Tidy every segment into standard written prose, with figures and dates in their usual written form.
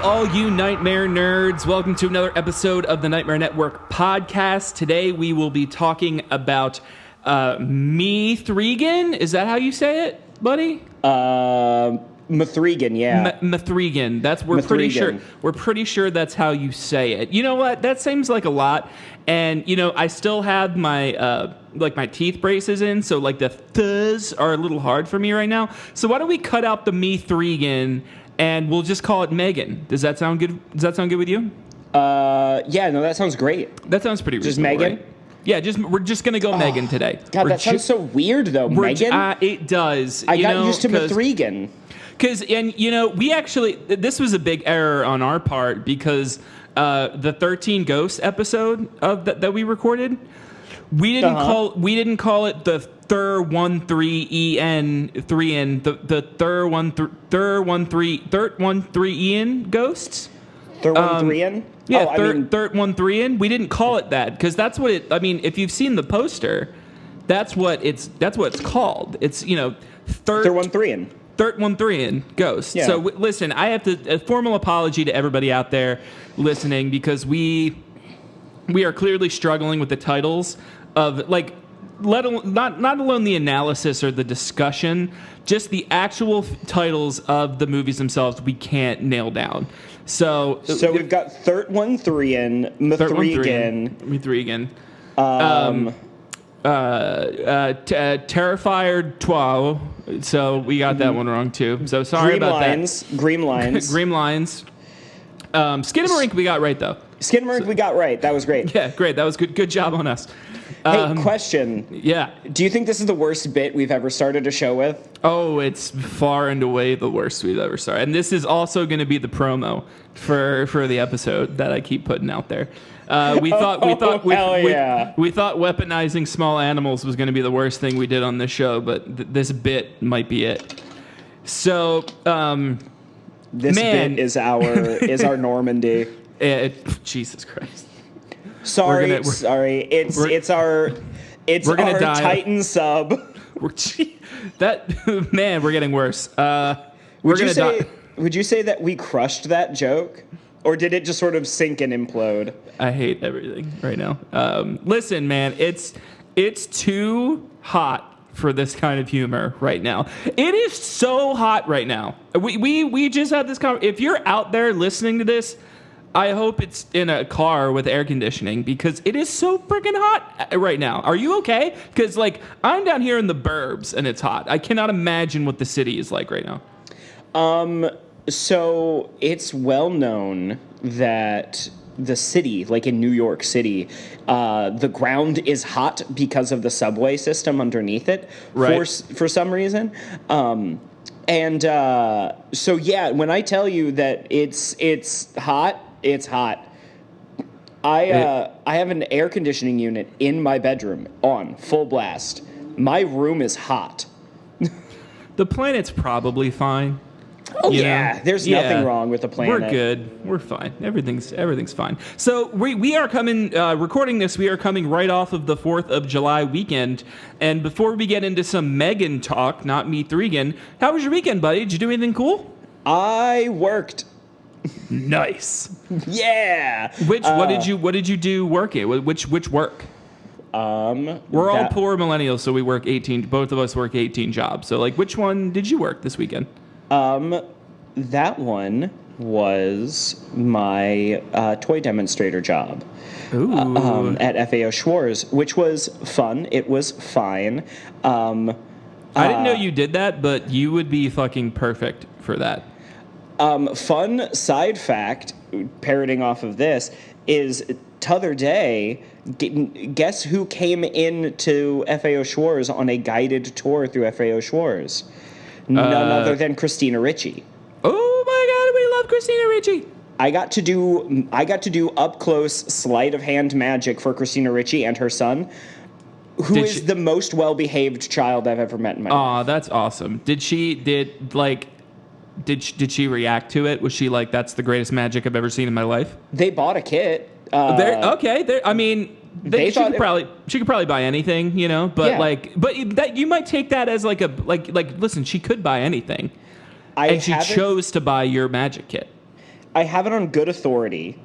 All you Nightmare nerds, welcome to another episode of the Nightmare Network podcast. Today we will be talking about M3GAN. Is that how you say it, buddy? M3GAN, yeah. M3GAN. That's we're pretty sure that's how you say it. You know what? That seems like a lot. And you know, I still have my my teeth braces in, so like the ths are a little hard for me right now. So why don't we cut out the M3GAN? And we'll just call it Megan. Does that sound good? Does that sound good with you? Yeah, no, that sounds great. That sounds pretty reasonable, just Megan? Right? Yeah, we're just gonna go Megan today. God, that sounds so weird though, Megan. It does. I got used to M3GAN. We actually, this was a big error on our part because the 13 Ghosts episode of that we recorded, we didn't call it the M3EN 3N the M3EN Ghosts. M3EN? Yeah, M3EN. We didn't call it that because that's what it. I mean, if you've seen the poster, that's what it's called. It's M3EN Ghosts. Yeah. So listen, I have a formal apology to everybody out there listening because we are clearly struggling with the titles of not alone the analysis or the discussion, just the actual titles of the movies themselves we can't nail down. So we've got M3GAN, M3GAN, Terrifier 12. So we got that one wrong too. So sorry about that. Green Lines. Skinamarink we got right though. Skinamarink we got right. That was great. Yeah, great. That was good. Good job on us. Hey, question. Yeah. Do you think this is the worst bit we've ever started a show with? Oh, it's far and away the worst we've ever started. And this is also going to be the promo for the episode that I keep putting out there. We thought weaponizing small animals was going to be the worst thing we did on this show, but this bit might be it. So, this bit is our Normandy. Jesus Christ. Sorry. It's our Titan sub. We're getting worse. Would you say that we crushed that joke, or did it just sort of sink and implode? I hate everything right now. Listen, man, it's too hot for this kind of humor right now. It is so hot right now. We just had this conversation. If you're out there listening to this, I hope it's in a car with air conditioning because it is so freaking hot right now. Are you okay? Because, I'm down here in the burbs and it's hot. I cannot imagine what the city is like right now. So it's well known that the city, like in New York City, the ground is hot because of the subway system underneath it for some reason. So yeah, when I tell you that it's hot, it's hot. I have an air conditioning unit in my bedroom on full blast. My room is hot. The planet's probably fine. Oh yeah, there's nothing wrong with the planet. We're good. We're fine. Everything's fine. So we are coming recording this. We are coming right off of the 4th of July weekend. And before we get into some Megan talk, not M3GAN, how was your weekend, buddy? Did you do anything cool? I worked. Nice. Yeah. What did you do working? Which work? We're all poor millennials, so we work 18. Both of us work 18 jobs. So which one did you work this weekend? That one was my toy demonstrator job. Ooh. At FAO Schwarz, which was fun. It was fine. I didn't know you did that, but you would be fucking perfect for that. Fun side fact, parroting off of this, is t'other day, guess who came in to FAO Schwartz on a guided tour through FAO Schwartz? None other than Christina Ricci. Oh my God, we love Christina Ricci. I got to do up close sleight of hand magic for Christina Ricci and her son, who is the most well behaved child I've ever met in my life. Oh, that's awesome. Did she react to it? Was she like, "That's the greatest magic I've ever seen in my life"? They bought a kit. I mean, she could probably buy anything, you know. But that you might take that as like listen, she could buy anything, and she chose to buy your magic kit. I have it on good authority.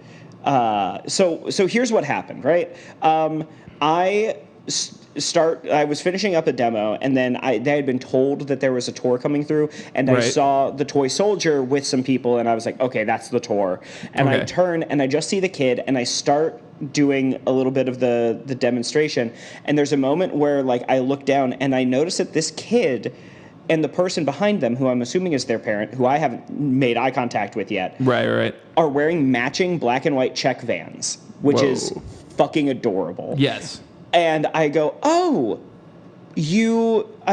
So here's what happened, right? I was finishing up a demo, and then they had been told that there was a tour coming through, and I saw the toy soldier with some people, and I was like, okay, that's the tour. And I turn, and I just see the kid, and I start doing a little bit of the demonstration, and there's a moment where like I look down, and I notice that this kid and the person behind them, who I'm assuming is their parent, who I haven't made eye contact with yet, right, are wearing matching black and white check Vans, which is fucking adorable. Yes. And I go, I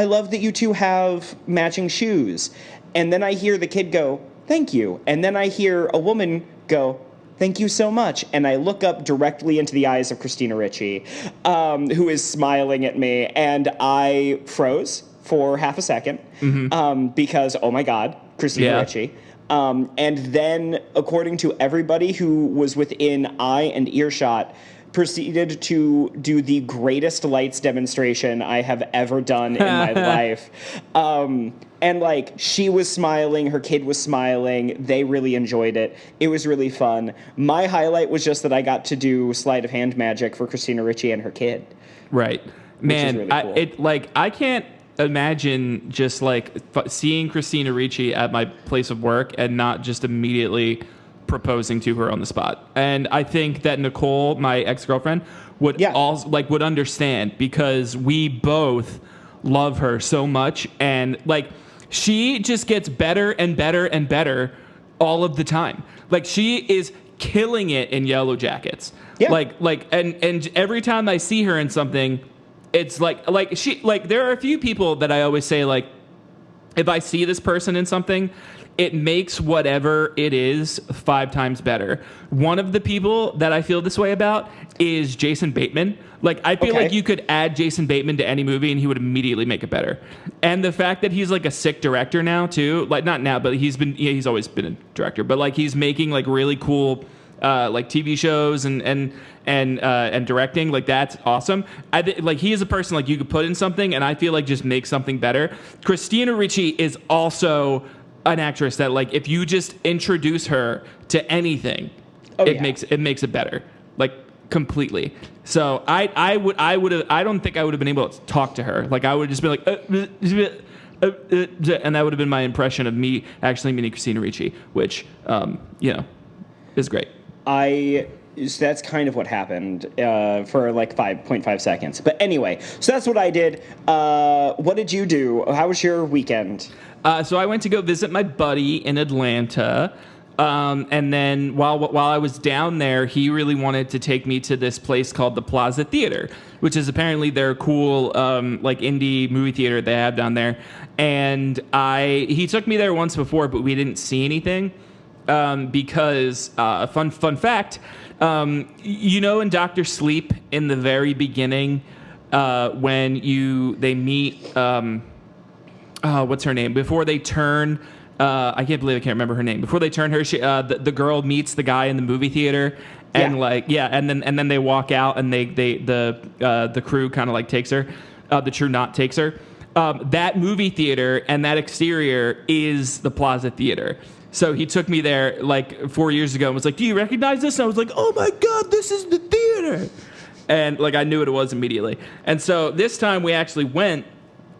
love that you two have matching shoes. And then I hear the kid go, thank you. And then I hear a woman go, thank you so much. And I look up directly into the eyes of Christina Ricci, who is smiling at me. And I froze for half a second because, oh my God, Christina Ricci. And then, according to everybody who was within eye and earshot, proceeded to do the greatest lights demonstration I have ever done in my life. And like, she was smiling, her kid was smiling, they really enjoyed it. It was really fun. My highlight was just that I got to do sleight of hand magic for Christina Ricci and her kid. Right. Man, really cool. I can't imagine just like seeing Christina Ricci at my place of work and not just immediately proposing to her on the spot. And I think that Nicole, my ex-girlfriend, would would understand, because we both love her so much, and like she just gets better and better and better all of the time. Like she is killing it in Yellow Jackets. Yeah. And every time I see her in something, it's like there are a few people that I always say, like, if I see this person in something, it makes whatever it is 5 times better. One of the people that I feel this way about is Jason Bateman. Like, I feel like you could add Jason Bateman to any movie and he would immediately make it better. And the fact that he's like a sick director now too, like not now, but he's always been a director, but like he's making like really cool like TV shows and directing, like that's awesome. Like he is a person like you could put in something and I feel like just make something better. Christina Ricci is also an actress that, like, if you just introduce her to anything, it makes it better, like completely. So I don't think I would have been able to talk to her. Like I would just be like, and that would have been my impression of me actually meeting Christina Ricci, which is great. So that's kind of what happened for like 5.5 seconds. But anyway, so that's what I did. What did you do? How was your weekend? So I went to go visit my buddy in Atlanta. And then while I was down there, he really wanted to take me to this place called the Plaza Theater, which is apparently their cool like indie movie theater they have down there. And he took me there once before, but we didn't see anything because fun fact, in Dr. Sleep in the very beginning when they meet what's her name before they turn. I can't believe I can't remember her name. Before they turn her, the girl meets the guy in the movie theater, and and then they walk out, and the crew kind of like takes her, the True Knot takes her. That movie theater and that exterior is the Plaza Theater. So he took me there like 4 years ago and was like, "Do you recognize this?" And I was like, "Oh my God, this is the theater!" And like I knew what it was immediately. And so this time we actually went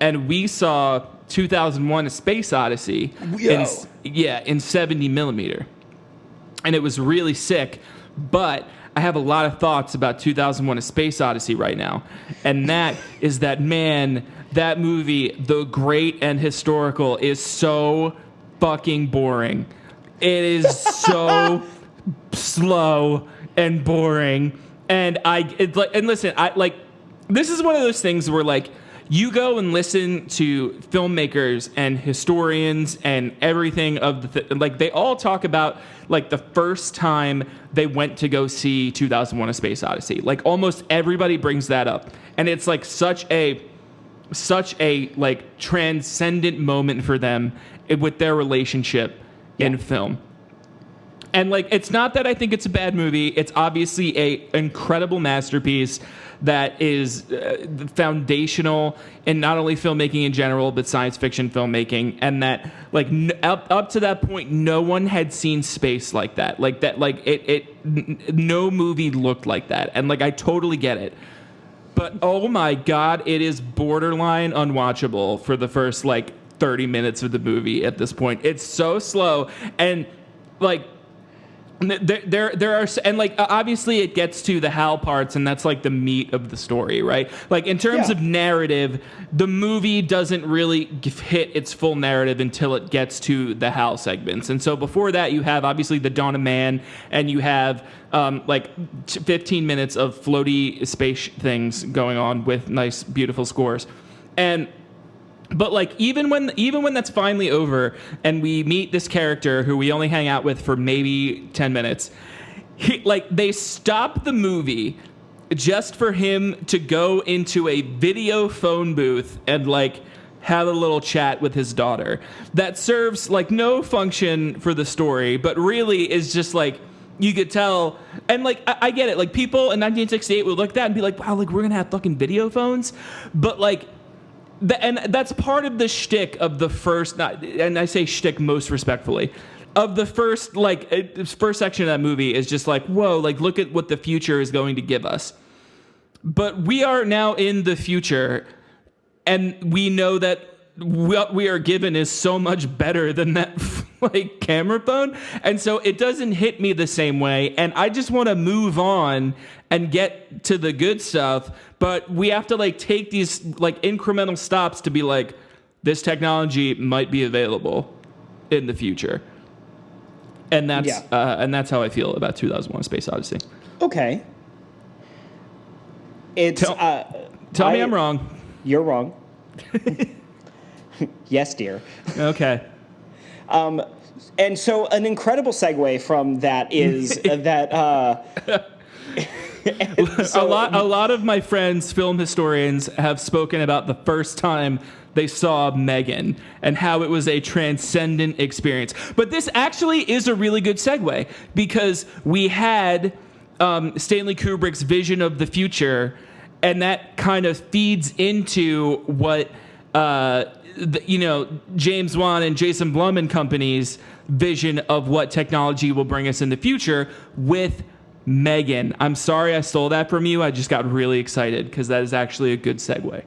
and we saw 2001: A Space Odyssey in 70 millimeter, and it was really sick. But I have a lot of thoughts about 2001: A Space Odyssey right now, and that is that movie, the great and historical, is so fucking boring. It is so slow and boring. And listen, this is one of those things where like you go and listen to filmmakers and historians and everything of like they all talk about like the first time they went to go see 2001: A Space Odyssey. Like almost everybody brings that up, and it's like such a like transcendent moment for them with their relationship in film. And like, it's not that I think it's a bad movie. It's obviously a incredible masterpiece that is foundational in not only filmmaking in general, but science fiction filmmaking. And that like up to that point, no one had seen space like that. Like that, like no movie looked like that. And like, I totally get it. But oh my God, it is borderline unwatchable for the first like 30 minutes of the movie at this point. It's so slow. And like, there are, and like obviously it gets to the Hal parts, and that's like the meat of the story, right? Like in terms of narrative, the movie doesn't really hit its full narrative until it gets to the Hal segments. And so before that, you have obviously the Dawn of Man, and you have like 15 minutes of floaty space things going on with nice, beautiful scores, But like even when that's finally over and we meet this character who we only hang out with for maybe 10 minutes, they stop the movie just for him to go into a video phone booth and like have a little chat with his daughter that serves like no function for the story, but really is just like, you could tell. And like I get it, like people in 1968 would look at that and be like, wow, like we're gonna have fucking video phones, but like. And that's part of the shtick of the first, and I say shtick most respectfully, of the first section of that movie is just like, whoa, like look at what the future is going to give us. But we are now in the future, and we know that what we are given is so much better than that like camera phone, and so it doesn't hit me the same way, and I just want to move on and get to the good stuff. But we have to like take these like incremental stops to be like, this technology might be available in the future, and that's how I feel about 2001: A Space Odyssey. Okay. Tell me I'm wrong. You're wrong. Yes, dear. Okay. And so an incredible segue from that is that. So, a lot of my friends, film historians, have spoken about the first time they saw M3GAN and how it was a transcendent experience. But this actually is a really good segue, because we had Stanley Kubrick's vision of the future, and that kind of feeds into what James Wan and Jason Blum and company's vision of what technology will bring us in the future with M3GAN. I'm sorry I stole that from you. I just got really excited because that is actually a good segue.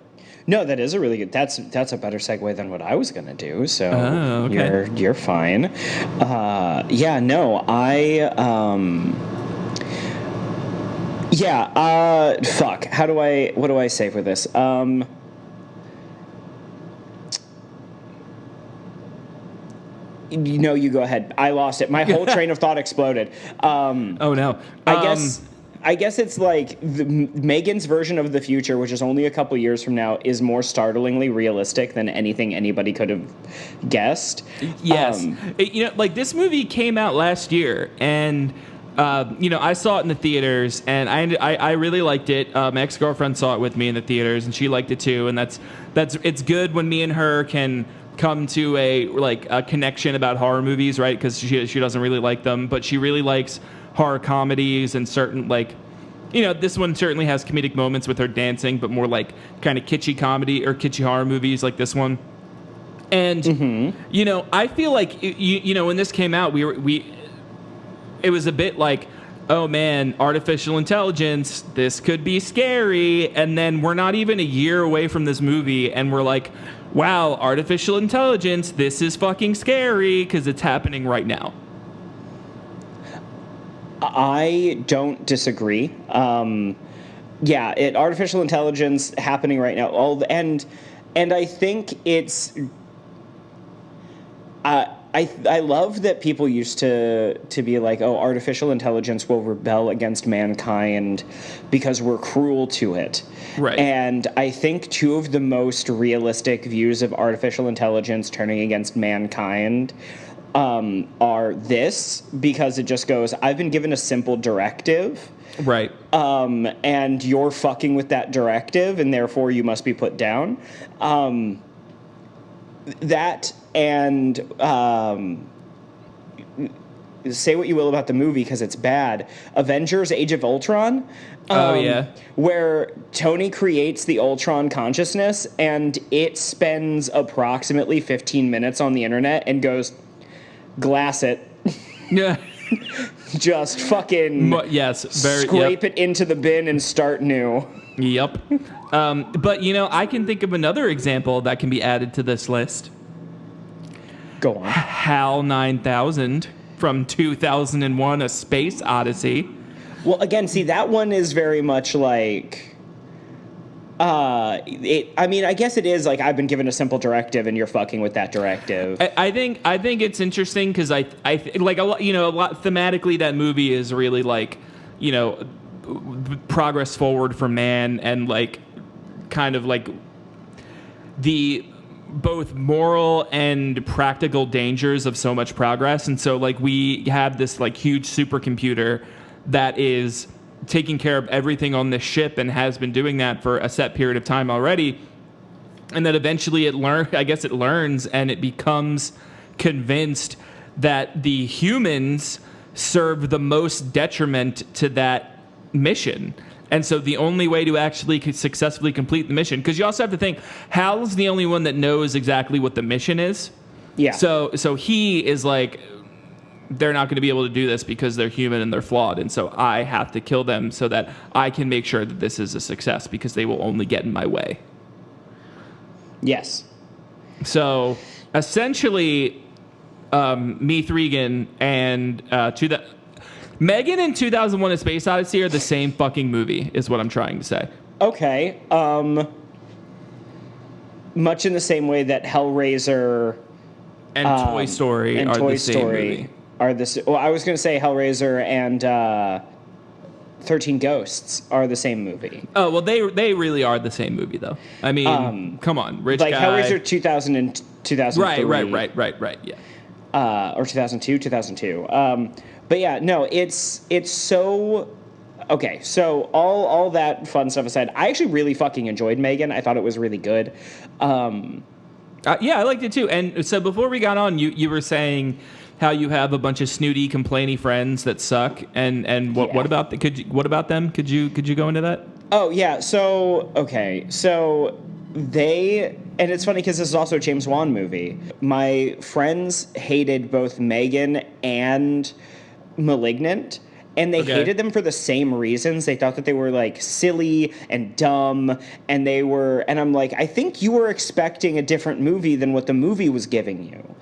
No, that is a really good. That's a better segue than what I was gonna do. So okay. You're fine. Fuck. What do I say for this? You go ahead. I lost it. My whole train of thought exploded. Oh no. I guess it's like M3GAN's version of the future, which is only a couple years from now, is more startlingly realistic than anything anybody could have guessed. Yes. Like this movie came out last year, and I saw it in the theaters, and I really liked it. My ex-girlfriend saw it with me in the theaters, and she liked it too. And it's good when me and her can come to a connection about horror movies, right? Because she doesn't really like them, but she really likes horror comedies and certain this one certainly has comedic moments with her dancing, but more like kind of kitschy comedy or kitschy horror movies like this one. And I feel like when this came out, it was a bit like, oh man, artificial intelligence, this could be scary. And then we're not even a year away from this movie, and we're like, wow, artificial intelligence, this is fucking scary because it's happening right now. I don't disagree. Artificial intelligence happening right now. And I think it's I love that people used to be like, oh, artificial intelligence will rebel against mankind because we're cruel to it. Right. And I think two of the most realistic views of artificial intelligence turning against mankind are this, because it just goes, I've been given a simple directive. Right. And you're fucking with that directive, and therefore you must be put down. That and say what you will about the movie because it's bad. Avengers: Age of Ultron. Where Tony creates the Ultron consciousness, and it spends approximately 15 minutes on the internet and goes, glass it. Yeah. Just fucking scrape it into the bin and start new. Yep. But, I can think of another example that can be added to this list. Go on. HAL 9000 from 2001, A Space Odyssey. Well, again, see, that one is very much like... I guess it is like I've been given a simple directive and you're fucking with that directive. I think it's interesting because I like a lot, thematically that movie is really like, progress forward for man and like kind of like the both moral and practical dangers of so much progress. And so like we have this like huge supercomputer that is taking care of everything on this ship and has been doing that for a set period of time already. And that eventually it learns and it becomes convinced that the humans serve the most detriment to that mission. And so the only way to actually successfully complete the mission, because you also have to think, Hal's the only one that knows exactly what the mission is. Yeah. So he is like, they're not going to be able to do this because they're human and they're flawed. And so I have to kill them so that I can make sure that this is a success because they will only get in my way. Yes. So essentially, M3GAN and M3GAN and 2001: A Space Odyssey are the same fucking movie, is what I'm trying to say. Okay. Much in the same way that Hellraiser and Toy Story and are Toy the same Story movie. Well, I was going to say Hellraiser and 13 Ghosts are the same movie. Oh, well, they really are the same movie, though. I mean, come on, rich like guy. Hellraiser 2000 and 2003. Right, yeah. Or 2002. But yeah, no, it's so... Okay, so all that fun stuff aside, I actually really fucking enjoyed M3GAN. I thought it was really good. Yeah, I liked it too. And so before we got on, you were saying how you have a bunch of snooty, complainy friends that suck. And what about what about them? Could you go into that? Oh yeah. So okay. So and it's funny because this is also a James Wan movie. My friends hated both M3GAN and Malignant. And they hated them for the same reasons. They thought that they were, like, silly and dumb. And I'm like, I think you were expecting a different movie than what the movie was giving you.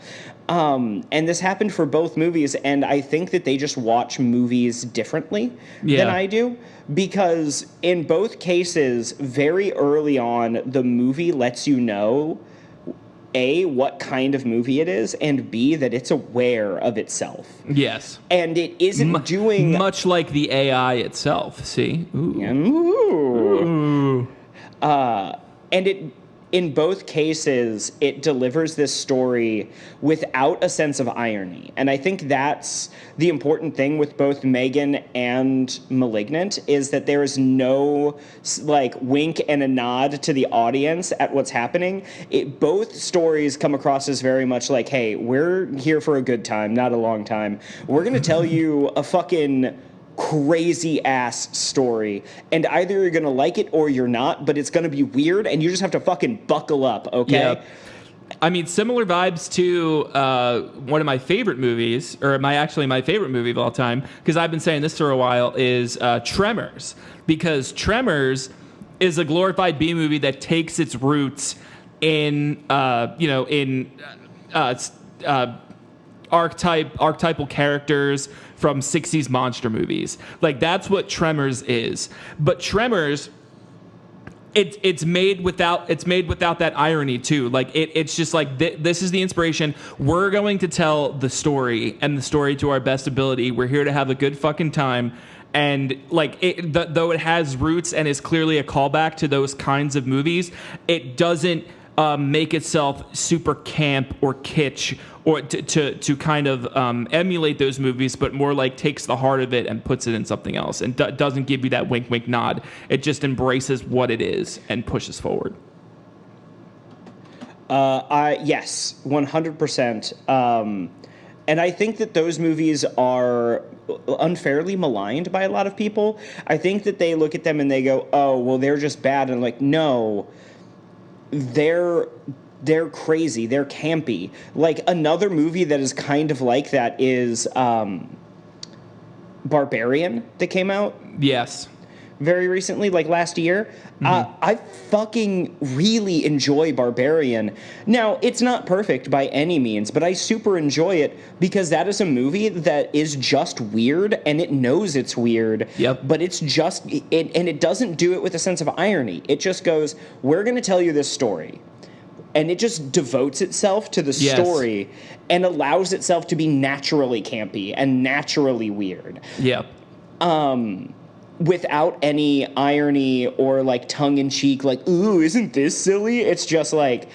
And this happened for both movies. And I think that they just watch movies differently than I do. Because in both cases, very early on, the movie lets you know, A, what kind of movie it is, and B, that it's aware of itself. Yes. And it isn't doing... Much like the AI itself, see? Ooh. And in both cases, it delivers this story without a sense of irony. And I think that's the important thing with both M3GAN and Malignant, is that there is no, like, wink and a nod to the audience at what's happening. Both stories come across as very much like, hey, we're here for a good time, not a long time. We're going to tell you a fucking crazy ass story, and either you're gonna like it or you're not, but it's gonna be weird and you just have to fucking buckle up, okay? Yeah. I mean, similar vibes to one of my favorite movies, or my favorite movie of all time, because I've been saying this for a while, is Tremors, because Tremors is a glorified B movie that takes its roots in archetypal characters from 60s monster movies. Like, that's what Tremors is. But Tremors it's made without that irony too. Like it's just like this is the inspiration. We're going to tell the story and the story to our best ability. We're here to have a good fucking time. And like though it has roots and is clearly a callback to those kinds of movies, it doesn't make itself super camp or kitsch or to kind of emulate those movies, but more like takes the heart of it and puts it in something else and doesn't give you that wink, wink, nod. It just embraces what it is and pushes forward. Yes, 100%. And I think that those movies are unfairly maligned by a lot of people. I think that they look at them and they go, oh, well, they're just bad. And I'm like, no, they're crazy. They're campy. Like another movie that is kind of like that is Barbarian that came out. Yes. Very recently, like last year. I fucking really enjoy Barbarian. Now, it's not perfect by any means, but I super enjoy it because that is a movie that is just weird and it knows it's weird. Yep. But it's just, and it doesn't do it with a sense of irony. It just goes, we're going to tell you this story. And it just devotes itself to the story and allows itself to be naturally campy and naturally weird. Yep. Without any irony or like tongue-in-cheek, like, ooh, isn't this silly? It's just like,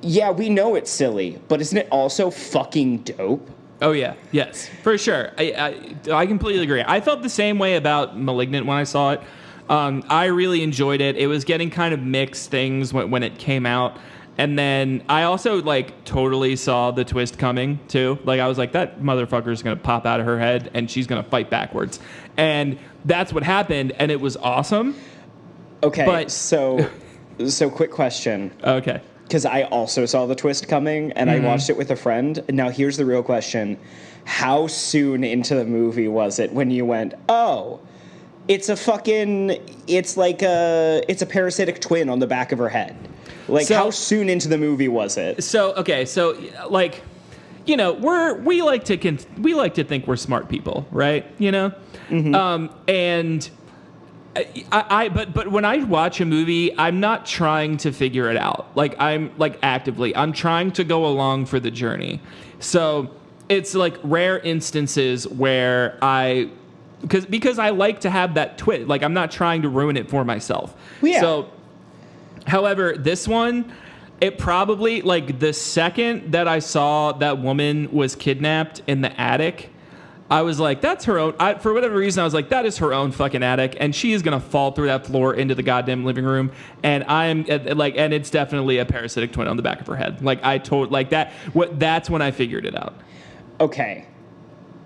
yeah, we know it's silly, but isn't it also fucking dope? Oh, yeah. Yes, for sure. I completely agree. I felt the same way about Malignant when I saw it. I really enjoyed it. It was getting kind of mixed things when it came out. And then I also, like, totally saw the twist coming, too. Like, I was like, that motherfucker's going to pop out of her head, and she's going to fight backwards. And that's what happened, and it was awesome. Okay, but so quick question. Okay. Because I also saw the twist coming, and I watched it with a friend. Now, here's the real question. How soon into the movie was it when you went, oh, it's a parasitic twin on the back of her head? Like, so, how soon into the movie was it? So, okay, so, like, you know, we like to think we're smart people, right? You know? Mm-hmm. And but when I watch a movie, I'm not trying to figure it out. Like, I'm, like, actively. I'm trying to go along for the journey. So, it's, like, rare instances where because I like to have that twist. Like, I'm not trying to ruin it for myself. Well, yeah. So, however, this one, it probably, like, the second that I saw that woman was kidnapped in the attic, I was like, that's her own. For whatever reason, I was like, that is her own fucking attic, and she is going to fall through that floor into the goddamn living room. And I'm like, and it's definitely a parasitic twin on the back of her head. Like, that's when I figured it out. Okay.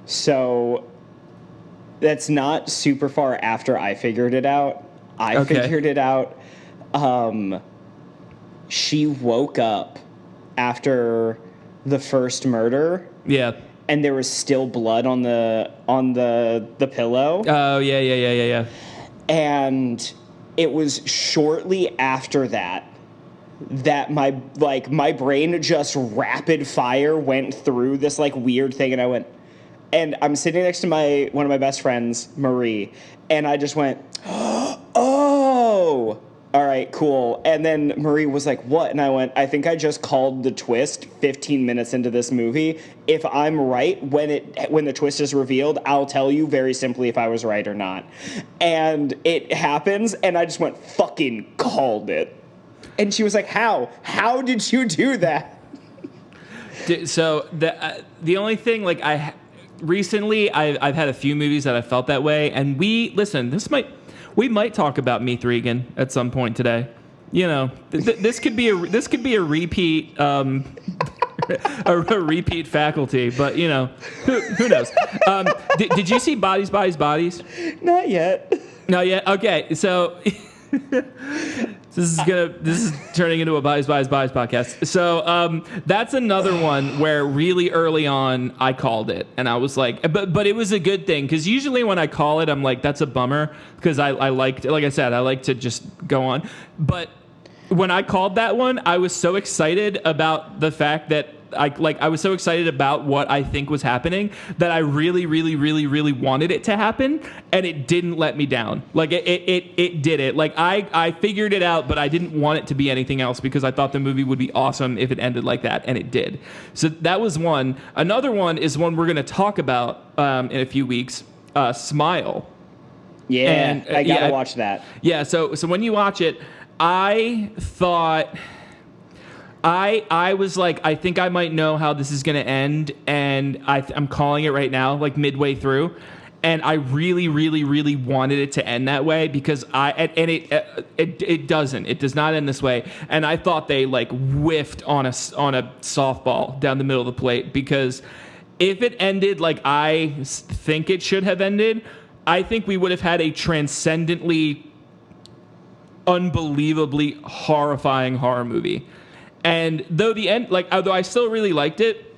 So that's not super far after I figured it out. I figured it out. She woke up after the first murder. Yeah. And there was still blood on the pillow. Oh, yeah. And it was shortly after that my brain just rapid fire went through this like weird thing, and I went, and I'm sitting next to one of my best friends, Marie, and I just went, oh, all right, cool. And then Marie was like, what? And I went, I think I just called the twist 15 minutes into this movie. If I'm right, when the twist is revealed, I'll tell you very simply if I was right or not. And it happens, and I just went, fucking called it. And she was like, how? How did you do that? So the only thing, like, recently I've had a few movies that I felt that way, and we might talk about M3GAN at some point today. You know, this could be a repeat a repeat faculty, but you know, who knows? Did you see Bodies? Not yet. Not yet. Okay, so this is turning into a Bodies podcast. So that's another one where really early on I called it, and I was like, but it was a good thing, because usually when I call it, I'm like, that's a bummer, because I like I said, I like to just go on. But when I called that one, I was so excited about the fact that I was so excited about what I think was happening that I really, really, really, really wanted it to happen, and it didn't let me down. Like it did it. Like I figured it out, but I didn't want it to be anything else because I thought the movie would be awesome if it ended like that, and it did. So that was one. Another one is one we're going to talk about in a few weeks. Smile. Yeah, and, I gotta watch that. Yeah, so when you watch it, I thought I was like, I think I might know how this is going to end, and I'm calling it right now, like midway through, and I really, really, really wanted it to end that way because it doesn't. It does not end this way, and I thought they like whiffed on a softball down the middle of the plate because if it ended like I think it should have ended, I think we would have had a transcendently, unbelievably horrifying horror movie. And though although I still really liked it,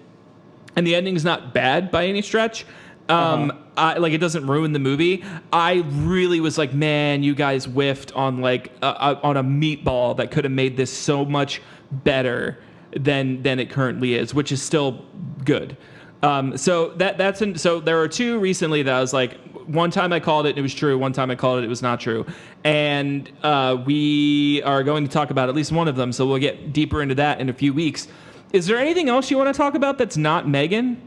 and the ending's not bad by any stretch, it doesn't ruin the movie. I really was like, man, you guys whiffed on on a meatball that could have made this so much better than it currently is, which is still good. So there are two recently that I was like, one time I called it and it was true. One time I called it was not true. And we are going to talk about at least one of them. So we'll get deeper into that in a few weeks. Is there anything else you want to talk about that's not M3GAN?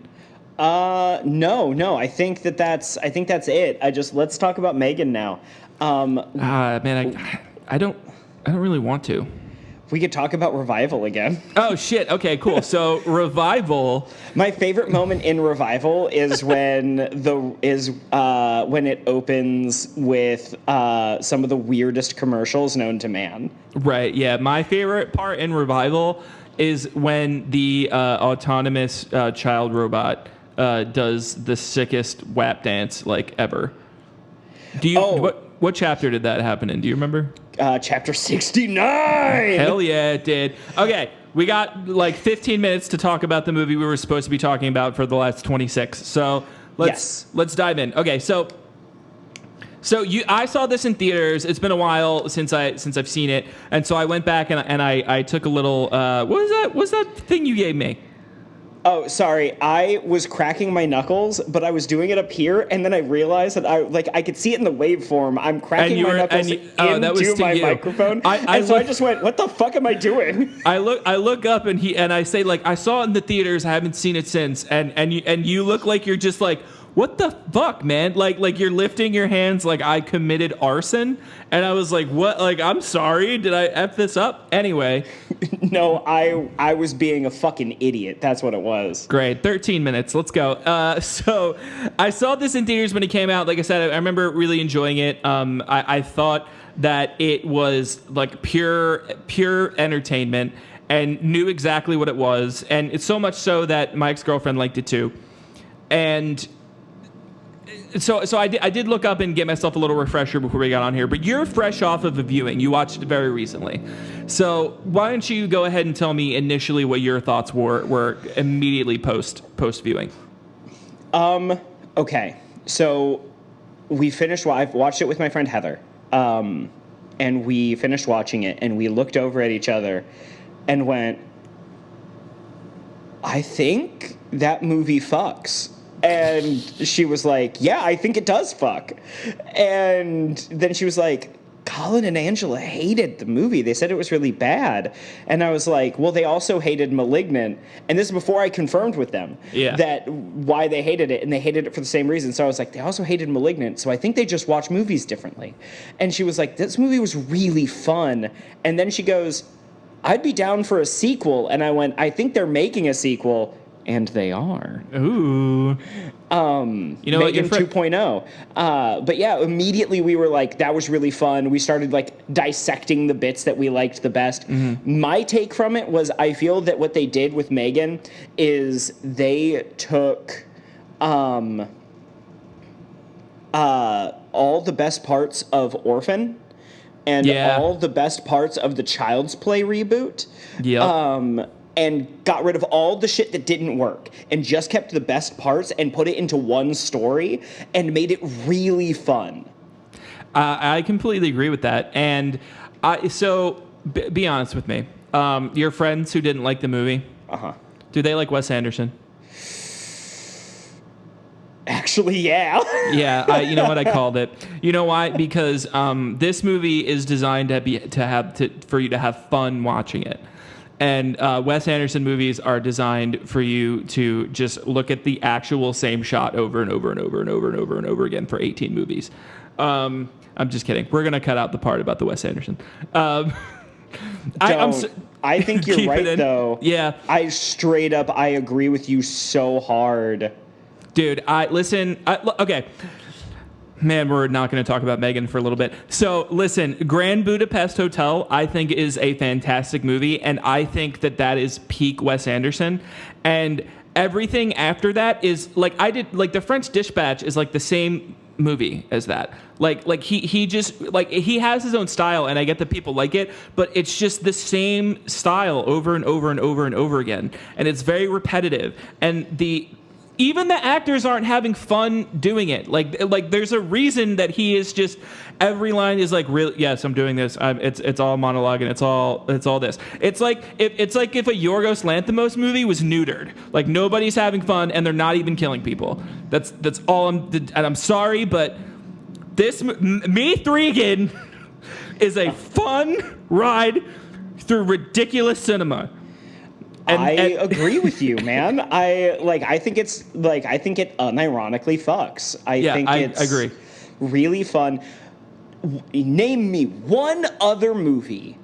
No. I think that's it. Let's talk about M3GAN now. Man, I don't really want to. We could talk about Revival again. Oh shit. Okay, cool. So Revival. My favorite moment in Revival is when it opens with some of the weirdest commercials known to man. Right. Yeah. My favorite part in Revival is when the autonomous child robot does the sickest WAP dance like ever. What chapter did that happen in? Do you remember? Chapter 69. Hell yeah, it did. Okay, we got like 15 minutes to talk about the movie we were supposed to be talking about for the last 26. So let's dive in. Okay, so I saw this in theaters. It's been a while since I've seen it, and so I went back and I took a little. What was that? What's that thing you gave me? Oh, sorry. I was cracking my knuckles, but I was doing it up here, and then I realized that I could see it in the waveform. I'm cracking my knuckles into my microphone, so I just went, "What the fuck am I doing?" I look up and I say like, I saw it in the theaters. I haven't seen it since, and you look like you're just like, what the fuck, man? Like you're lifting your hands like I committed arson, and I was like, what? Like, I'm sorry. Did I F this up? Anyway. No, I was being a fucking idiot. That's what it was. Great. 13 minutes. Let's go. So I saw this in theaters when it came out. Like I said, I remember really enjoying it. I thought that it was like pure entertainment and knew exactly what it was. And it's so much so that my ex-girlfriend liked it too. And so I did look up and get myself a little refresher before we got on here, but you're fresh off of a viewing. You watched it very recently. So why don't you go ahead and tell me initially what your thoughts were immediately post viewing? Okay. So I've watched it with my friend Heather. And we finished watching it and we looked over at each other and went, I think that movie fucks. And she was like, yeah, I think it does fuck. And then she was like, Colin and Angela hated the movie. They said it was really bad. And I was like, well, they also hated Malignant. And this is before I confirmed with them that why they hated it. And they hated it for the same reason. So I was like, they also hated Malignant. So I think they just watch movies differently. And she was like, this movie was really fun. And then she goes, I'd be down for a sequel. And I went, I think they're making a sequel. And they are. Ooh. M3GAN 2.0. But yeah, immediately we were like, that was really fun. We started like dissecting the bits that we liked the best. Mm-hmm. My take from it was I feel that what they did with M3GAN is they took all the best parts of Orphan and all the best parts of the Child's Play reboot. Yep. And got rid of all the shit that didn't work and just kept the best parts and put it into one story and made it really fun. I completely agree with that. And be honest with me. Your friends who didn't like the movie, Do they like Wes Anderson? Actually, yeah. Yeah, you know what I called it. You know why? Because this movie is designed for you to have fun watching it, and Wes Anderson movies are designed for you to just look at the actual same shot over and over and over and over and over and over again for 18 movies. I'm just kidding. We're gonna cut out the part about the Wes Anderson. I think you're right, though. Yeah, I agree with you so hard. Dude, okay. Man, we're not going to talk about M3GAN for a little bit. So, listen, Grand Budapest Hotel, I think, is a fantastic movie, and I think that is peak Wes Anderson. And everything after that is, The French Dispatch is, the same movie as that. He just, he has his own style, and I get that people like it, but it's just the same style over and over and over and over again. And it's very repetitive. And even the actors aren't having fun doing it. There's a reason that he is just, every line is really, yes, I'm doing this. It's all monologue and it's all this. It's like if a Yorgos Lanthimos movie was neutered. Nobody's having fun and they're not even killing people. That's all and I'm sorry, but this M3GAN is a fun ride through ridiculous cinema. I agree with you, man. I think it unironically fucks. I agree. Really fun. Name me one other movie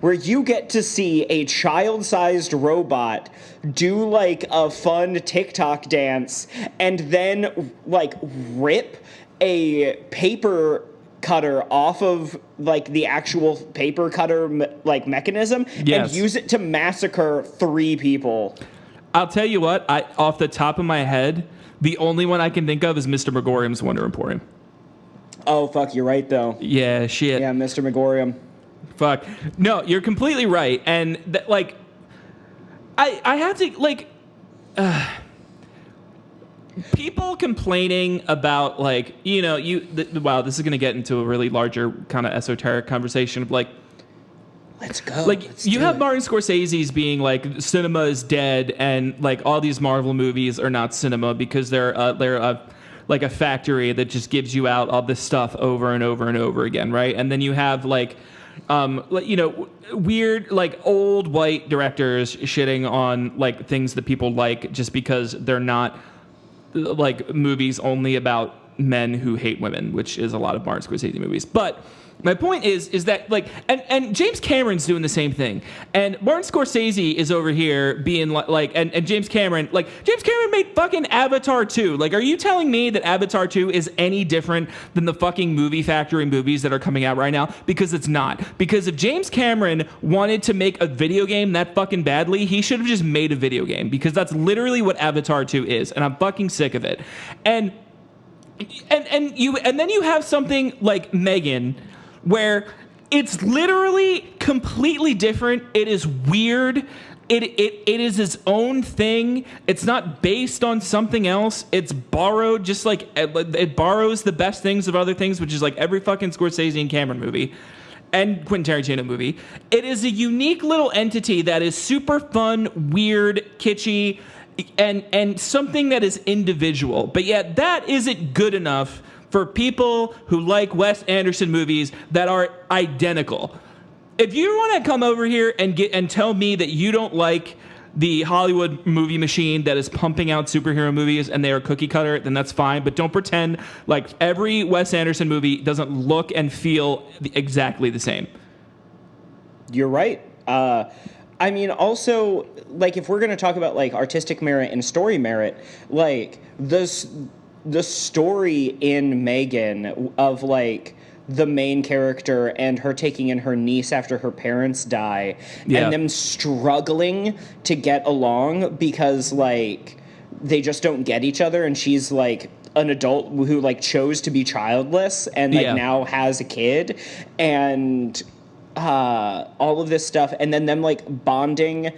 where you get to see a child-sized robot do a fun TikTok dance and then rip a paper cutter off of the actual paper cutter mechanism and use it to massacre 3 people. I'll tell you what, off the top of my head, the only one I can think of is Mr. Megorium's Wonder Emporium. Oh fuck, you're right though. Yeah, shit. Yeah, Mr. Megorium. Fuck. No, you're completely right. And I have to people complaining about wow, this is going to get into a really larger kind of esoteric conversation of let's go. You have Martin Scorsese's being cinema is dead and all these Marvel movies are not cinema because they're a factory that just gives you out all this stuff over and over and over again, right? And then you have weird old white directors shitting on things that people like just because they're not movies only about men who hate women, which is a lot of Martin Scorsese movies. But my point is that and James Cameron's doing the same thing, and Martin Scorsese is over here being and James Cameron made fucking Avatar 2. Are you telling me that Avatar 2 is any different than the fucking movie factory movies that are coming out right now? Because it's not. Because if James Cameron wanted to make a video game that fucking badly, he should have just made a video game, because that's literally what Avatar 2 is, and I'm fucking sick of it. And then you have something like M3GAN, where it's literally completely different. It is weird. It is its own thing. It's not based on something else. It's borrowed, just it borrows the best things of other things, which is every fucking Scorsese and Cameron movie and Quentin Tarantino movie. It is a unique little entity that is super fun, weird, kitschy, and something that is individual. But yet that isn't good enough for people who like Wes Anderson movies that are identical. If you want to come over here and tell me that you don't like the Hollywood movie machine that is pumping out superhero movies and they are cookie cutter, then that's fine. But don't pretend every Wes Anderson movie doesn't look and feel exactly the same. You're right. Also, if we're going to talk about artistic merit and story merit, the story in M3GAN of the main character and her taking in her niece after her parents die, and them struggling to get along because they just don't get each other, and she's an adult who chose to be childless and now has a kid, and all of this stuff, and then them bonding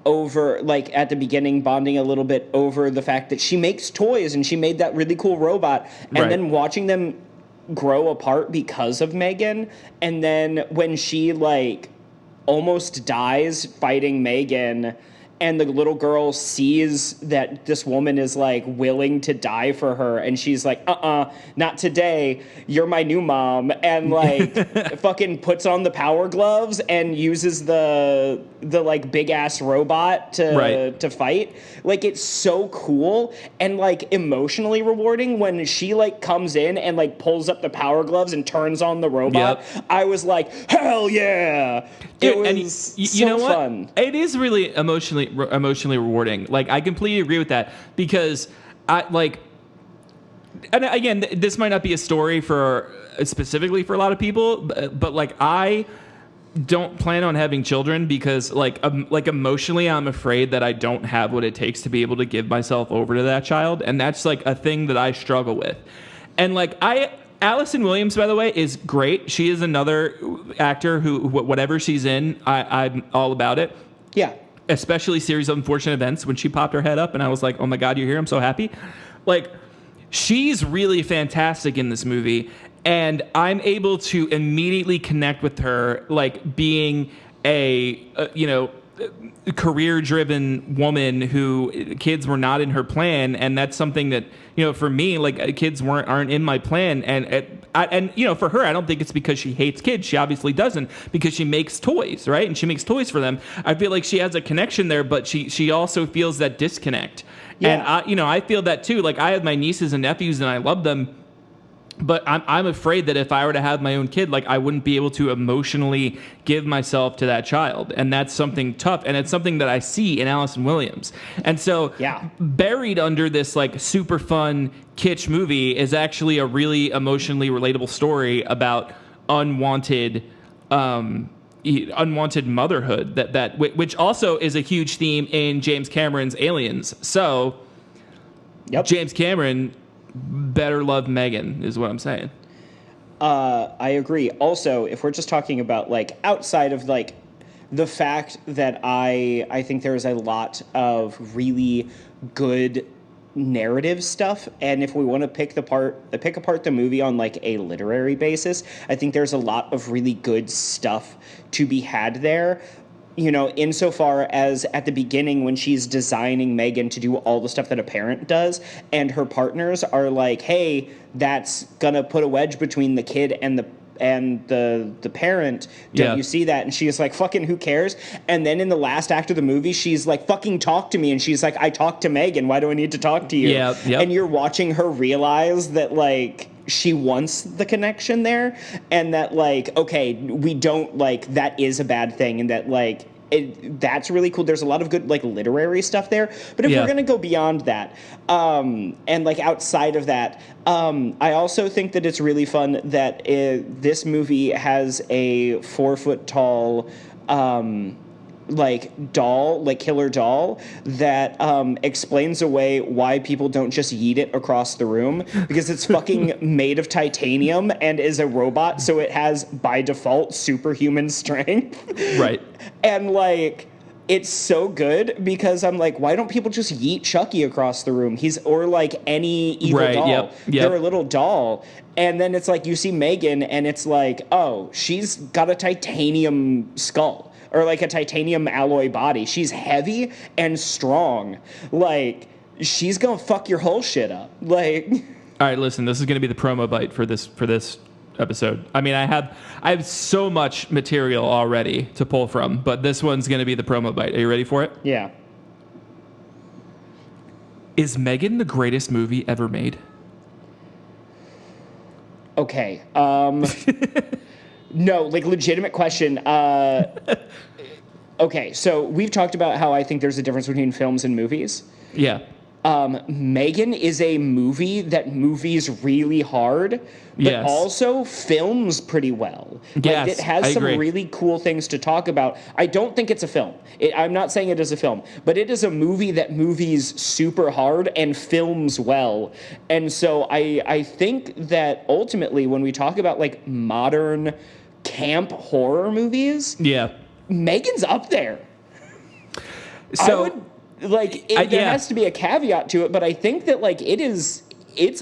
over, at the beginning, bonding a little bit over the fact that she makes toys and she made that really cool robot, and then watching them grow apart because of M3GAN, and then when she almost dies fighting M3GAN, and the little girl sees that this woman is like willing to die for her, and she's like, not today, you're my new mom, and like fucking puts on the power gloves and uses the like big ass robot to fight. Like, it's so cool and like emotionally rewarding when she like comes in and like pulls up the power gloves and turns on the robot. I was like, hell yeah. Dude, it was you know what? fun. It is really emotionally rewarding. Like, I completely agree with that, because I like, and again, this might not be a story for specifically for a lot of people, but like, I don't plan on having children because like emotionally I'm afraid that I don't have what it takes to be able to give myself over to that child, and that's like a thing that I struggle with. And like, Allison Williams, by the way, is great. She is another actor who, whatever she's in, I'm all about it. Yeah. Especially Series of Unfortunate Events, when she popped her head up and I was like, oh my God, you're here. I'm so happy. Like, she's really fantastic in this movie. And I'm able to immediately connect with her, like being a career-driven woman who kids were not in her plan, and that's something that, for me, like, kids aren't in my plan, and for her, I don't think it's because she hates kids. She obviously doesn't, because she makes toys, right? And she makes toys for them. I feel like she has a connection there, but she also feels that disconnect. Yeah. And I feel that too. Like, I have my nieces and nephews, and I love them. But I'm afraid that if I were to have my own kid, like, I wouldn't be able to emotionally give myself to that child. And that's something tough. And it's something that I see in Allison Williams. And so buried under this like super fun kitsch movie is actually a really emotionally relatable story about unwanted motherhood, which also is a huge theme in James Cameron's Aliens. So James Cameron better love M3GAN is what I'm saying. I agree. Also, if we're just talking about like outside of like the fact that I think there is a lot of really good narrative stuff, and if we want to pick apart the movie on like a literary basis, I think there's a lot of really good stuff to be had there. Insofar as at the beginning when she's designing M3GAN to do all the stuff that a parent does, and her partners are like, hey, that's gonna put a wedge between the kid and the parent. Don't you see that? And she's like, fucking who cares? And then in the last act of the movie, she's like, fucking talk to me. And she's like, I talked to M3GAN. Why do I need to talk to you? And you're watching her realize that like she wants the connection there, and that like, okay, we don't like, that is a bad thing, and that like that's really cool. There's a lot of good like literary stuff there, but if we're gonna go beyond that, and like outside of that, I also think that it's really fun that this movie has a 4-foot tall killer doll that explains away why people don't just yeet it across the room, because it's fucking made of titanium and is a robot, so it has by default superhuman strength. Right. And like, it's so good because I'm like, why don't people just yeet Chucky across the room? Or like any evil doll. Yep. They're a little doll. And then it's like you see M3GAN and it's like, oh, she's got a titanium skull. Or like a titanium alloy body. She's heavy and strong. Like, she's gonna fuck your whole shit up. Like, all right, listen, this is gonna be the promo bite for this episode. I mean, I have so much material already to pull from, but this one's gonna be the promo bite. Are you ready for it? Yeah. Is M3GAN the greatest movie ever made? Okay. No, like, legitimate question. Okay, so we've talked about how I think there's a difference between films and movies. Yeah. M3GAN is a movie that movies really hard, but also films pretty well. Yes, like, it has some really cool things to talk about. I don't think it's a film. I'm not saying it is a film, but it is a movie that movies super hard and films well. And so I think that ultimately when we talk about like modern camp horror movies, M3GAN's up there. So there has to be a caveat to it, but I think that like it's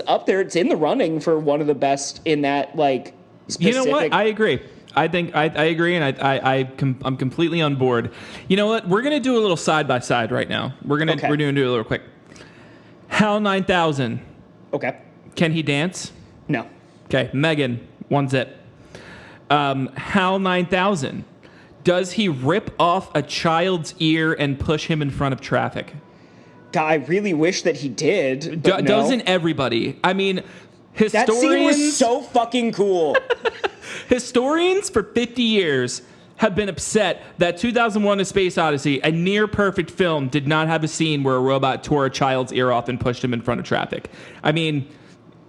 up there. It's in the running for one of the best in that like specific. You know what? I agree. I think I agree, and I'm completely on board. You know what? We're gonna do a little side by side right now. We're gonna do a little quick. Hal 9000. Okay. Can he dance? No. Okay. M3GAN. One zip. Hal 9000. Does he rip off a child's ear and push him in front of traffic? God, I really wish that he did. But no. Doesn't everybody? I mean, historians. That scene was so fucking cool. Historians for 50 years have been upset that 2001: A Space Odyssey, a near perfect film, did not have a scene where a robot tore a child's ear off and pushed him in front of traffic. I mean,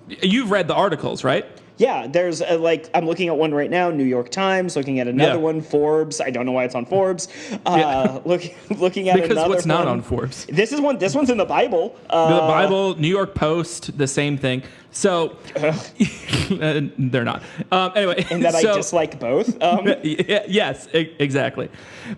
you've read the articles, right? Yeah, there's I'm looking at one right now, New York Times, looking at another one, Forbes. I don't know why it's on Forbes. Looking at because another what's not one. On Forbes? This one's in the Bible. The Bible, New York Post, the same thing. So they're not. Anyway, and that I dislike both. Yes, exactly.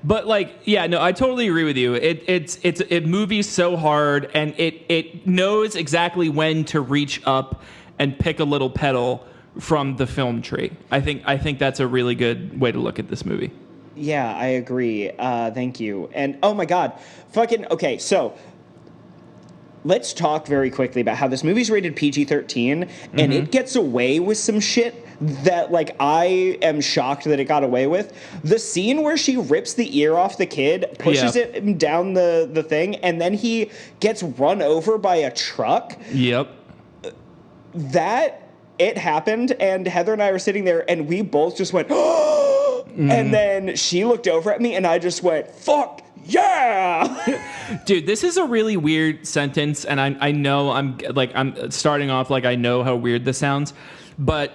But I totally agree with you. It movies so hard, and it knows exactly when to reach up and pick a little petal from the film tree. I think that's a really good way to look at this movie. Yeah, I agree. Thank you. And oh my God, okay. So let's talk very quickly about how this movie's rated PG-13, and it gets away with some shit that I am shocked that it got away with. The scene where she rips the ear off the kid, pushes it down the thing, and then he gets run over by a truck. Yep. It happened, and Heather and I were sitting there, and we both just went, oh! And then she looked over at me, and I just went, fuck yeah! Dude, this is a really weird sentence, and I know I'm starting off I know how weird this sounds, but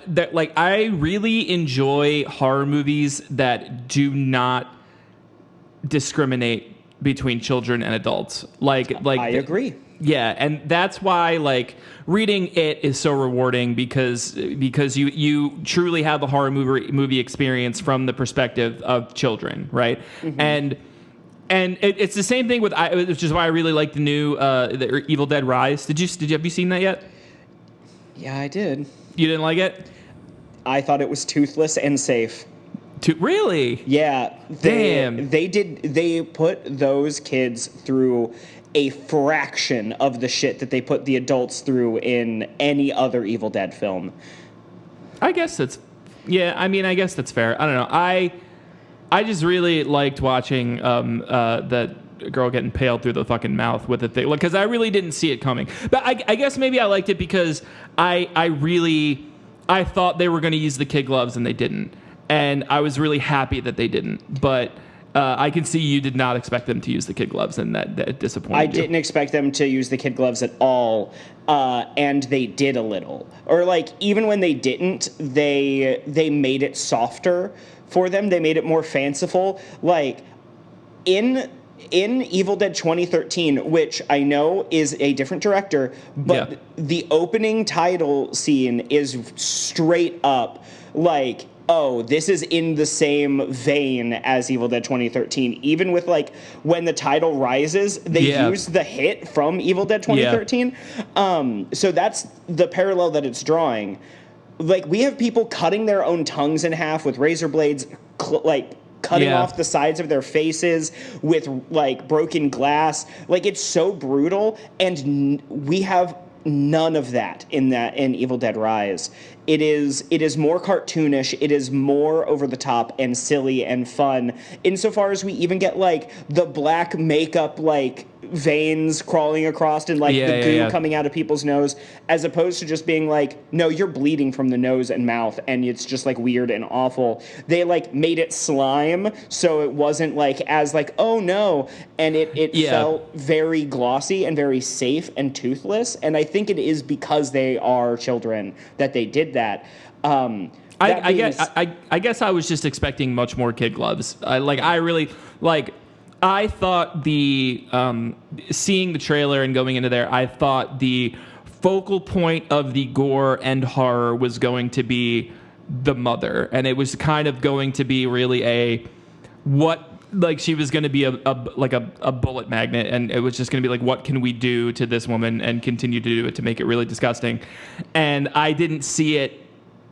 I really enjoy horror movies that do not discriminate between children and adults. I agree. Yeah, and that's why reading it is so rewarding because you truly have the horror movie experience from the perspective of children, right? And it's the same thing with which is why I really like the new the Evil Dead Rise. Have you seen that yet? Yeah, I did. You didn't like it? I thought it was toothless and safe. Really? Yeah. Damn. They put those kids through a fraction of the shit that they put the adults through in any other Evil Dead film. I guess that's fair. I don't know. I just really liked watching that girl get impaled through the fucking mouth with a thing, because I really didn't see it coming. But I guess maybe I liked it because I thought they were going to use the kid gloves and they didn't, and I was really happy that they didn't. But I can see you did not expect them to use the kid gloves, and that disappointed you. I didn't expect them to use the kid gloves at all, and they did a little. Or even when they didn't, they made it softer for them. They made it more fanciful. In Evil Dead 2013, which I know is a different director, but the opening title scene is straight up oh, this is in the same vein as Evil Dead 2013. Even with when the title rises, they use the hit from Evil Dead 2013. So that's the parallel that it's drawing. We have people cutting their own tongues in half with razor blades, cutting off the sides of their faces with broken glass. It's so brutal, and we have none of that in Evil Dead Rise. It is more cartoonish. It is more over the top and silly and fun. Insofar as we even get the black makeup veins crawling across and the goo coming out of people's nose, as opposed to just being no, you're bleeding from the nose and mouth, and it's just weird and awful. They made it slime, so it wasn't as oh no, and it felt very glossy and very safe and toothless. And I think it is because they are children that they did that. I guess I was just expecting much more kid gloves. I thought seeing the trailer and going into there, I thought the focal point of the gore and horror was going to be the mother, and it was kind of going to be really she was going to be a bullet magnet, and it was just going to be what can we do to this woman and continue to do it to make it really disgusting. And I didn't see it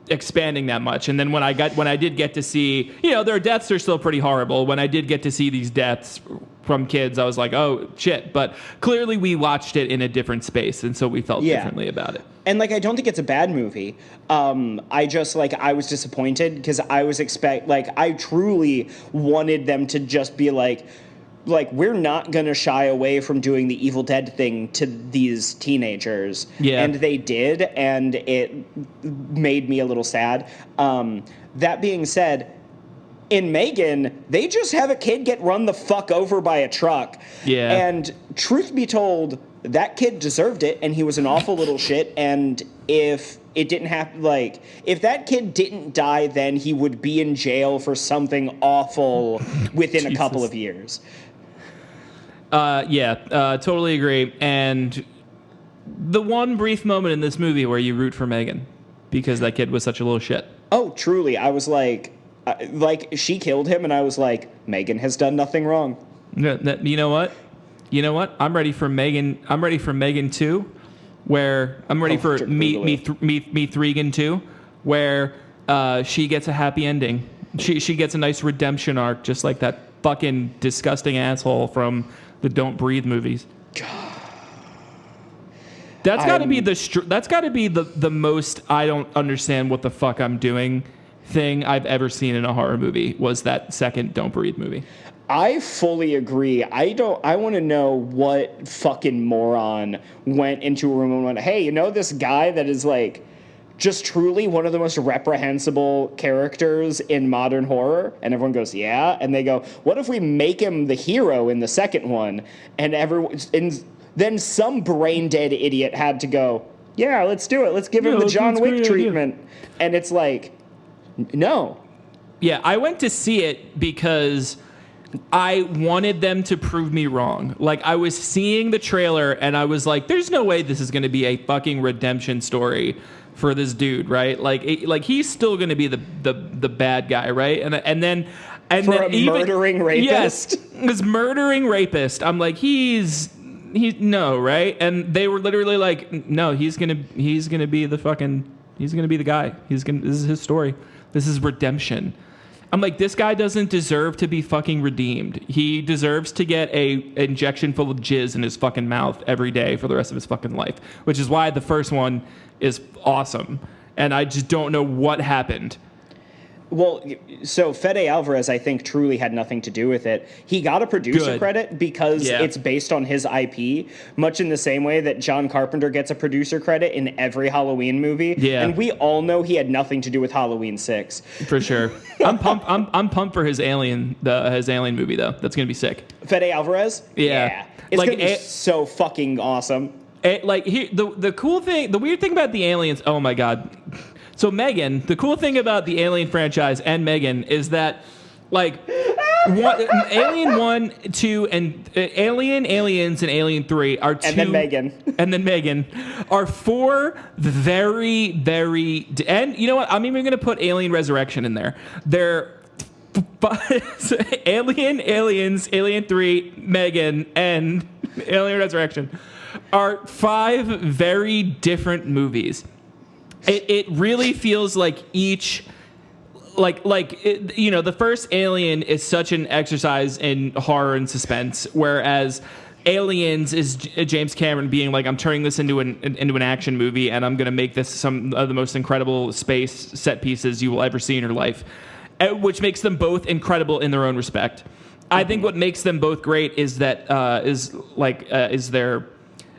expanding that much. And then when I did get to see, their deaths are still pretty horrible. When I did get to see these deaths from kids, I was like, oh shit. But clearly we watched it in a different space, and so we felt differently about it. And I don't think it's a bad movie. I just I was disappointed because I was I truly wanted them to just be like we're not gonna shy away from doing the Evil Dead thing to these teenagers. Yeah. And they did, and it made me a little sad. That being said, in M3GAN, they just have a kid get run the fuck over by a truck. Yeah. And truth be told, that kid deserved it, and he was an awful little shit. And if it didn't happen, if that kid didn't die, then he would be in jail for something awful within a couple of years. Totally agree. And the one brief moment in this movie where you root for M3GAN because that kid was such a little shit. Oh, truly. I was she killed him, and I was like, M3GAN has done nothing wrong. You know what? I'm ready for M3GAN. I'm ready for M3GAN 2, where I'm ready for M3GAN 2, where she gets a happy ending. She gets a nice redemption arc, just like that fucking disgusting asshole from the Don't Breathe movies. That's got to be the most I don't understand what the fuck I'm doing thing I've ever seen in a horror movie was that second Don't Breathe movie. I fully agree. I want to know what fucking moron went into a room and went, hey, this guy that is just truly one of the most reprehensible characters in modern horror? And everyone goes, yeah. And they go, what if we make him the hero in the second one? And then some brain dead idiot had to go, yeah, let's do it. Let's give him the John Wick treatment. And it's no. Yeah, I went to see it because I wanted them to prove me wrong. I was seeing the trailer and I was like, there's no way this is going to be a fucking redemption story for this dude, right? He's still going to be the bad guy, right? And then murdering rapist. Yes, this murdering rapist. I'm like, he's no, right? And they were literally like, no, he's gonna be the guy. This is his story. This is redemption. I'm like, this guy doesn't deserve to be fucking redeemed. He deserves to get a injection full of jizz in his fucking mouth every day for the rest of his fucking life, which is why the first one is awesome. And I just don't know what happened. Well, so Fede Alvarez, I think, truly had nothing to do with it. He got a producer credit because it's based on his IP, much in the same way that John Carpenter gets a producer credit in every Halloween movie. Yeah. And we all know he had nothing to do with Halloween 6. For sure. I'm pumped for his Alien movie, though. That's going to be sick. Fede Alvarez? Yeah. It's going to be so fucking awesome. The cool thing, the weird thing about the Aliens, oh my God. So M3GAN, the cool thing about the Alien franchise and M3GAN is that, Alien 1, 2, and Aliens, and Alien 3 are two. And then M3GAN. And then M3GAN are four very, very. And you know what? I'm even going to put Alien Resurrection in there. They're Alien, Aliens, Alien 3, M3GAN, and Alien Resurrection are 5 very different movies. It really feels like each, the first Alien is such an exercise in horror and suspense, whereas Aliens is James Cameron being like, I'm turning this into an action movie, and I'm going to make this some of the most incredible space set pieces you will ever see in your life, which makes them both incredible in their own respect. I think what makes them both great is that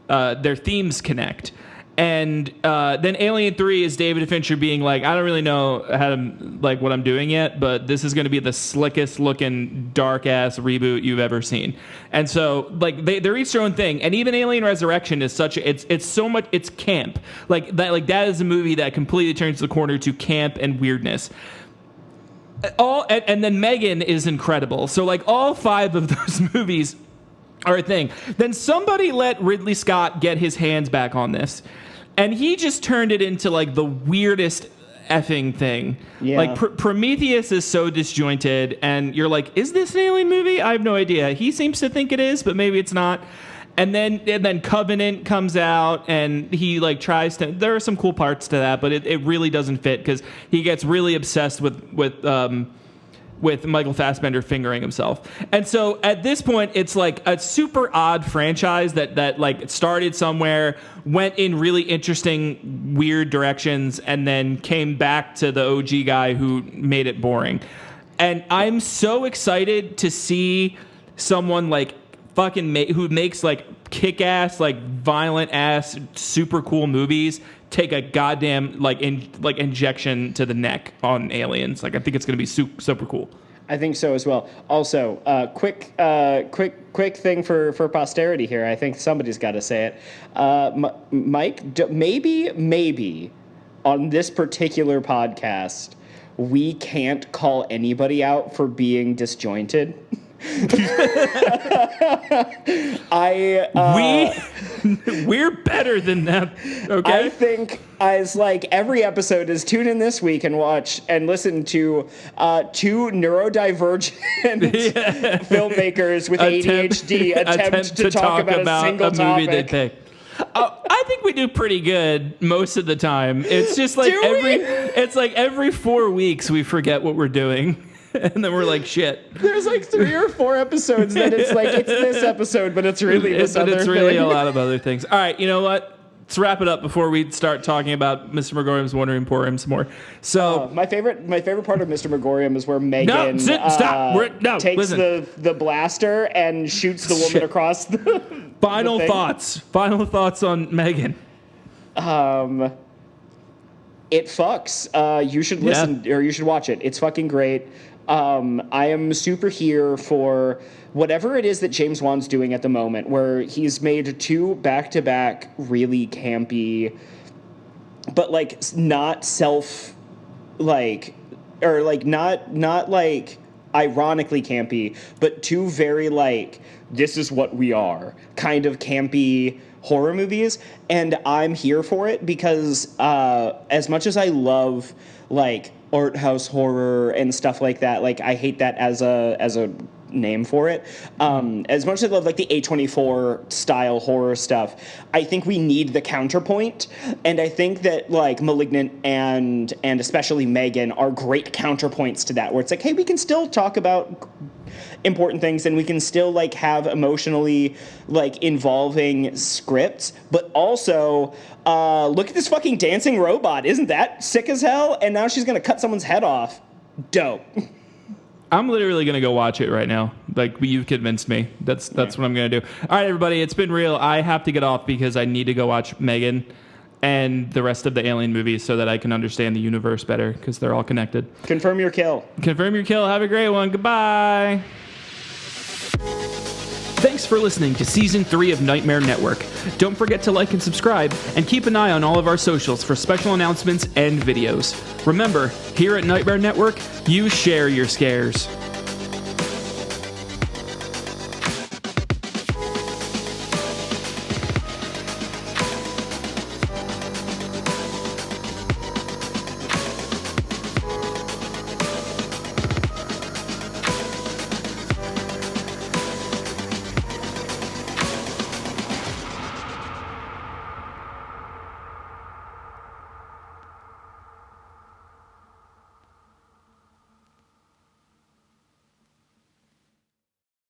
their themes connect. And then Alien 3 is David Fincher being like, I don't really know what I'm doing yet, but this is going to be the slickest looking dark ass reboot you've ever seen. And so they're each their own thing. And even Alien Resurrection is it's camp. That is a movie that completely turns the corner to camp and weirdness. And then M3GAN is incredible. So all 5 of those movies are a thing. Then somebody let Ridley Scott get his hands back on this. And he just turned it into the weirdest effing thing. Yeah. Prometheus is so disjointed, and you're like, is this an Alien movie? I have no idea. He seems to think it is, but maybe it's not. And then Covenant comes out, and he like tries to. There are some cool parts to that, but it really doesn't fit because he gets really obsessed with Michael Fassbender fingering himself. And so at this point, it's like a super odd franchise that like started somewhere, went in really interesting, weird directions, and then came back to the OG guy who made it boring. And I'm so excited to see someone like who makes like kick-ass, like violent-ass, super cool movies take a goddamn injection to the neck on aliens. Like, I think it's going to be super cool. I think so as well. Also, quick thing for posterity here. I think somebody's got to say it. Mike, maybe on this particular podcast, we can't call anybody out for being disjointed. We're better than them. Okay. I think as like every episode is tune in this week and watch and listen to two neurodivergent filmmakers with ADHD attempt to talk about a single movie topic. they picked. I think we do pretty good most of the time. It's just like every 4 weeks we forget what we're doing. And then we're like, shit. There's like 3 or 4 episodes that it's like, it's this episode, but it's really this other thing. It's really a lot of other things. All right, you know what? Let's wrap it up before we start talking about Mr. Megorium's Wonder Emporium some more. So my favorite part of Mr. Megorium is where M3GAN takes the blaster and shoots the woman across the Final thing. Final thoughts on M3GAN. It fucks. You should listen or you should watch it. It's fucking great. I am super here for whatever it is that James Wan's doing at the moment, where he's made 2 back-to-back really campy, but like not not like ironically campy, but 2 very like this is what we are kind of campy horror movies, and I'm here for it because as much as I love like art house horror and stuff like that, like I hate that as a name for it. As much as I love like the A24 style horror stuff, I think we need the counterpoint, and I think that like Malignant and especially M3GAN are great counterpoints to that, where it's like, hey, we can still talk about important things and we can still like have emotionally like involving scripts, but also look at this fucking dancing robot. Isn't that sick as hell? And now she's gonna cut someone's head off. Dope. I'm literally gonna go watch it right now. Like, you've convinced me. That's what I'm gonna do. All right, everybody, it's been real. I have to get off because I need to go watch M3GAN and the rest of the Alien movies so that I can understand the universe better, because they're all connected. Confirm your kill. Confirm your kill. Have a great one. Goodbye. Thanks for listening to Season 3 of Nightmare Network. Don't forget to like and subscribe, and keep an eye on all of our socials for special announcements and videos. Remember, here at Nightmare Network, you share your scares.